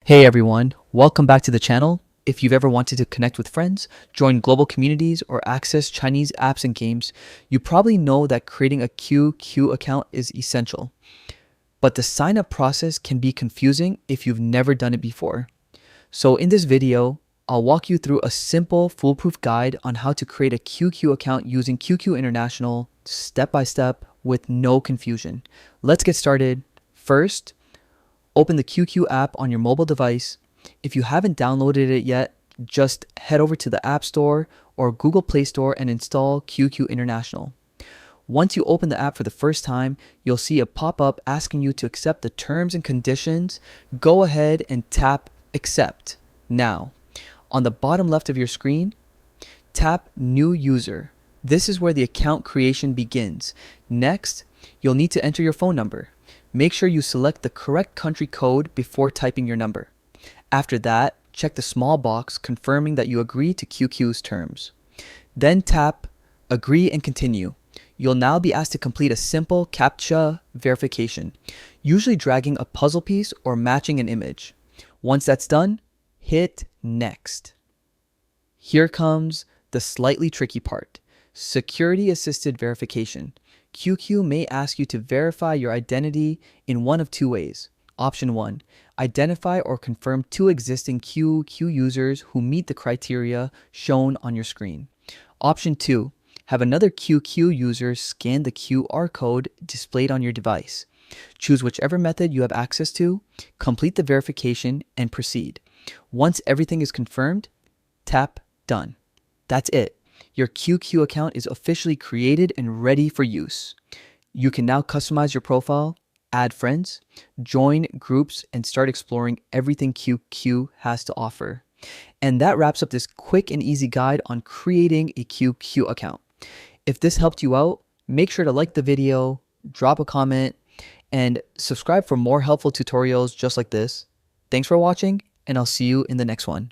Hey everyone, welcome back to the channel. If you've ever wanted to connect with friends, join global communities, or access Chinese apps and games, you probably know that creating a QQ account is essential. But the sign up process can be confusing if you've never done it before. So in this video, I'll walk you through a simple, foolproof guide on how to create a QQ account using QQ International step by step with no confusion. Let's get started. First, open the QQ app on your mobile device. If you haven't downloaded it yet, just head over to the App Store or Google Play Store and install QQ International. Once you open the app for the first time, you'll see a pop-up asking you to accept the terms and conditions. Go ahead and tap Accept. Now, on the bottom left of your screen, tap New User. This is where the account creation begins. Next, you'll need to enter your phone number. Make sure you select the correct country code before typing your number. After that, check the small box confirming that you agree to QQ's terms. Then tap Agree and Continue. You'll now be asked to complete a simple CAPTCHA verification, usually dragging a puzzle piece or matching an image. Once that's done, hit Next. Here comes the slightly tricky part: security assisted verification. QQ may ask you to verify your identity in one of two ways. Option 1. Identify or confirm two existing QQ users who meet the criteria shown on your screen. Option 2. Have another QQ user scan the QR code displayed on your device. Choose whichever method you have access to, complete the verification, and proceed. Once everything is confirmed, tap Done. That's it. Your QQ account is officially created and ready for use. You can now customize your profile, add friends, join groups, and start exploring everything QQ has to offer. And that wraps up this quick and easy guide on creating a QQ account. If this helped you out, make sure to like the video, drop a comment, and subscribe for more helpful tutorials just like this. Thanks for watching, and I'll see you in the next one.